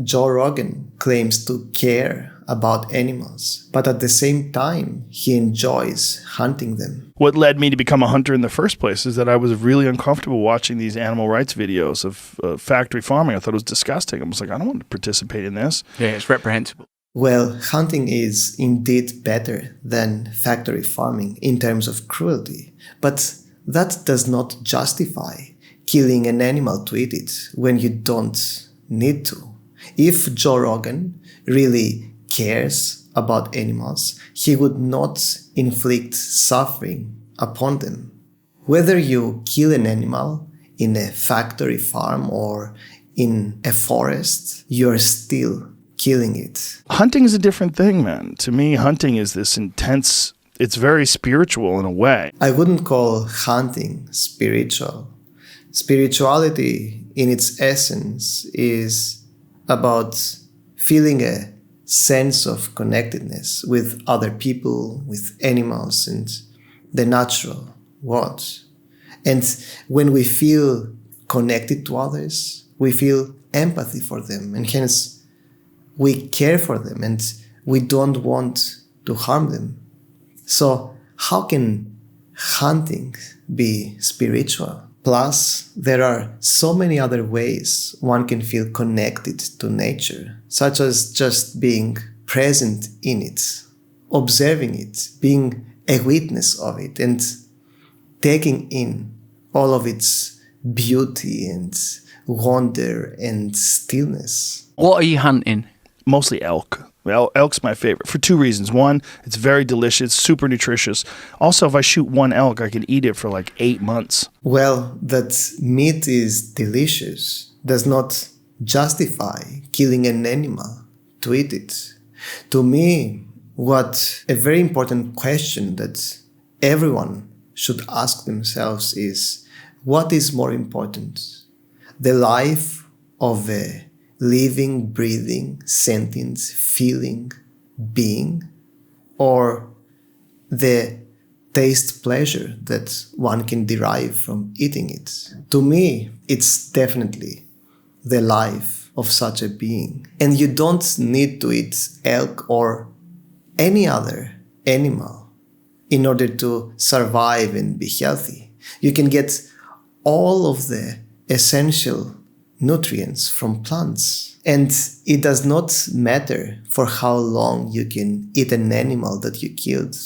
Joe Rogan claims to care about animals, but at the same time, he enjoys hunting them. What led me to become a hunter in the first place is that I was really uncomfortable watching these animal rights videos of factory farming. I thought it was disgusting. I was like, I don't want to participate in this. Yeah, it's reprehensible. Well, hunting is indeed better than factory farming in terms of cruelty, but that does not justify killing an animal to eat it when you don't need to. If Joe Rogan really cares about animals, he would not inflict suffering upon them. Whether you kill an animal in a factory farm or in a forest, you're still killing it. Hunting is a different thing, man. To me, hunting is this intense, it's very spiritual in a way. I wouldn't call hunting spiritual. Spirituality in its essence is about feeling a sense of connectedness with other people, with animals, and the natural world. And when we feel connected to others, we feel empathy for them, and hence we care for them, and we don't want to harm them. So how can hunting be spiritual? Plus, there are so many other ways one can feel connected to nature, such as just being present in it, observing it, being a witness of it, and taking in all of its beauty and wonder and stillness. What are you hunting? Mostly elk. Well, elk's my favorite for two reasons. One, it's very delicious, super nutritious. Also, if I shoot one elk, I can eat it for like 8 months. Well, that meat is delicious does not justify killing an animal to eat it. To me, what a very important question that everyone should ask themselves is, what is more important? The life of a living, breathing, sentient, feeling being, or the taste pleasure that one can derive from eating it? To me, it's definitely the life of such a being. And you don't need to eat elk or any other animal in order to survive and be healthy. You can get all of the essential nutrients from plants. And it does not matter for how long you can eat an animal that you killed.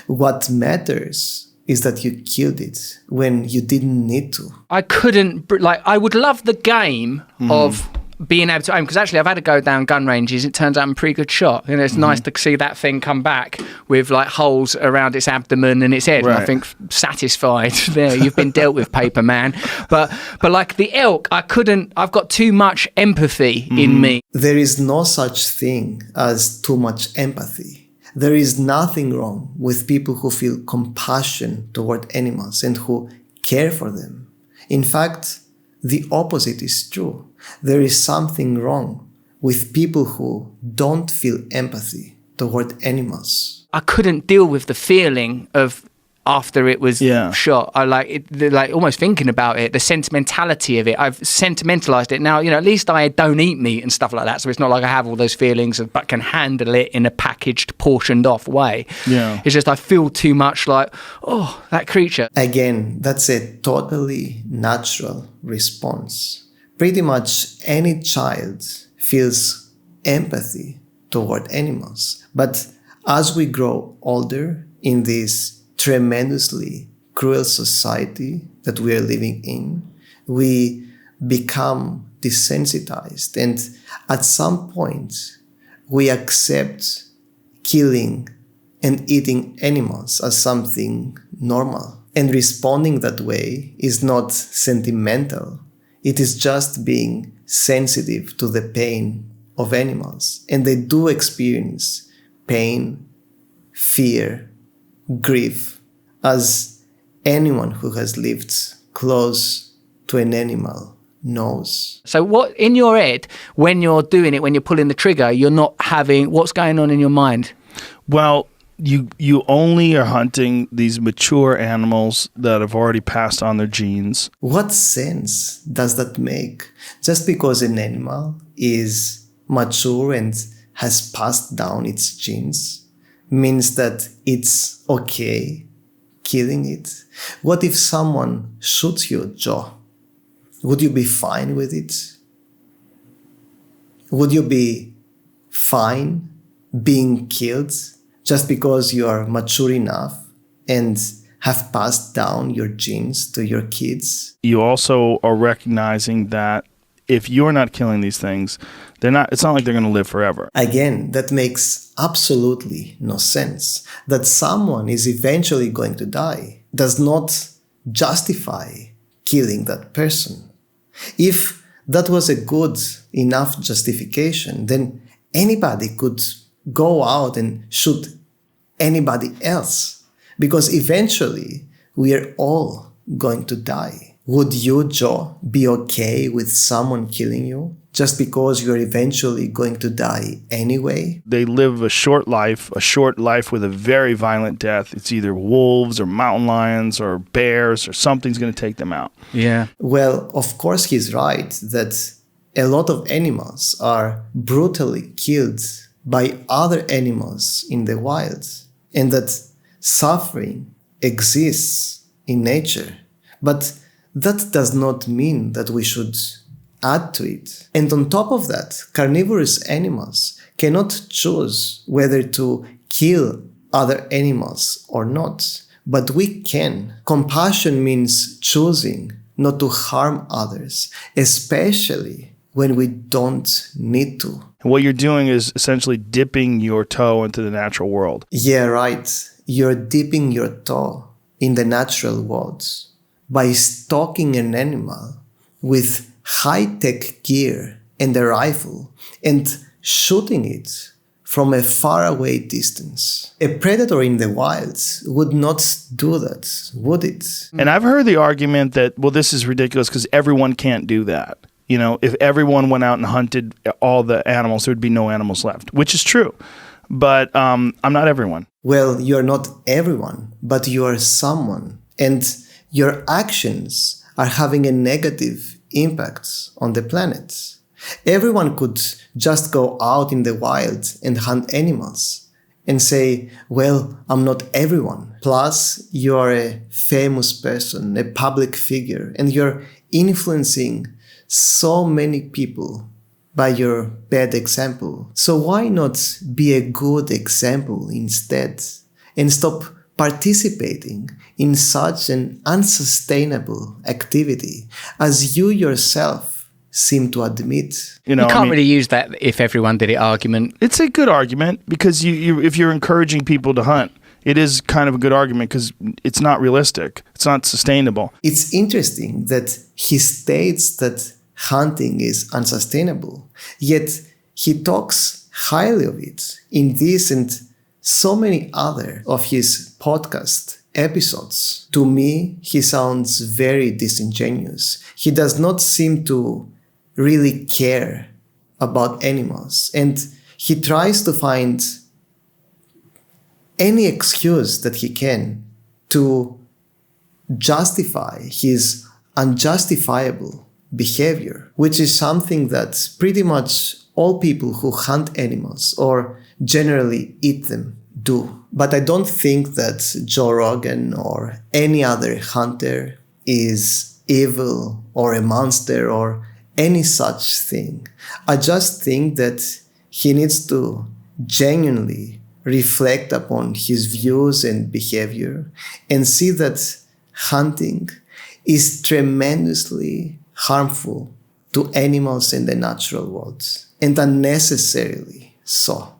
What matters is that you killed it when you didn't need to. I would love the game of being able to aim, because actually I've had to go down gun ranges. It turns out I'm a pretty good shot. You know, it's nice to see that thing come back with like holes around its abdomen and its head. Right. And I think satisfied. There, you've been dealt with, paper man. But like the elk, I've got too much empathy in me. There is no such thing as too much empathy. There is nothing wrong with people who feel compassion toward animals and who care for them. In fact, the opposite is true. There is something wrong with people who don't feel empathy toward animals. I couldn't deal with the feeling of after it was shot. I like almost thinking about it, the sentimentality of it. I've sentimentalized it now. You know, at least I don't eat meat and stuff like that, so it's not like I have all those feelings, but can handle it in a packaged, portioned off way. Yeah, it's just I feel too much like, oh, that creature. Again, that's a totally natural response. Pretty much any child feels empathy toward animals. But as we grow older in this tremendously cruel society that we are living in, we become desensitized. And at some point, we accept killing and eating animals as something normal. And responding that way is not sentimental. It is just being sensitive to the pain of animals. And they do experience pain, fear, grief, as anyone who has lived close to an animal knows. So what, in your head, when you're doing it, when you're pulling the trigger, you're not having, what's going on in your mind? Well, you only are hunting these mature animals that have already passed on their genes. What sense does that make? Just because an animal is mature and has passed down its genes means that it's okay killing it? What if someone shoots you, Joe? Would you be fine with it? Would you be fine being killed just because you are mature enough and have passed down your genes to your kids? You also are recognizing that if you're not killing these things, it's not like they're going to live forever. Again, that makes absolutely no sense. That someone is eventually going to die does not justify killing that person. If that was a good enough justification, then anybody could go out and shoot anybody else, because eventually we are all going to die. Would you, Joe, be okay with someone killing you just because you're eventually going to die anyway? They live a short life with a very violent death. It's either wolves or mountain lions or bears or something's going to take them out. Yeah. Well, of course he's right that a lot of animals are brutally killed by other animals in the wild, and that suffering exists in nature. But that does not mean that we should add to it. And on top of that, carnivorous animals cannot choose whether to kill other animals or not, but we can. Compassion means choosing not to harm others, especially when we don't need to. And what you're doing is essentially dipping your toe into the natural world. Yeah, right. You're dipping your toe in the natural world by stalking an animal with high-tech gear and a rifle and shooting it from a faraway distance. A predator in the wild would not do that, would it? And I've heard the argument that, well, this is ridiculous because everyone can't do that. You know, if everyone went out and hunted all the animals, there would be no animals left, which is true. But I'm not everyone. Well, you're not everyone, but you are someone. And your actions are having a negative impact on the planet. Everyone could just go out in the wild and hunt animals and say, well, I'm not everyone. Plus, you are a famous person, a public figure, and you're influencing so many people by your bad example. So why not be a good example instead and stop participating in such an unsustainable activity, as you yourself seem to admit? You can't really use that if everyone did it argument. It's a good argument because if you're encouraging people to hunt, it is kind of a good argument because it's not realistic. It's not sustainable. It's interesting that he states that hunting is unsustainable, yet he talks highly of it in this and so many other of his podcast episodes. To me, he sounds very disingenuous. He does not seem to really care about animals, and he tries to find any excuse that he can to justify his unjustifiable behavior, which is something that pretty much all people who hunt animals or generally eat them do. But I don't think that Joe Rogan or any other hunter is evil or a monster or any such thing. I just think that he needs to genuinely reflect upon his views and behavior and see that hunting is tremendously harmful to animals in the natural world, and unnecessarily so.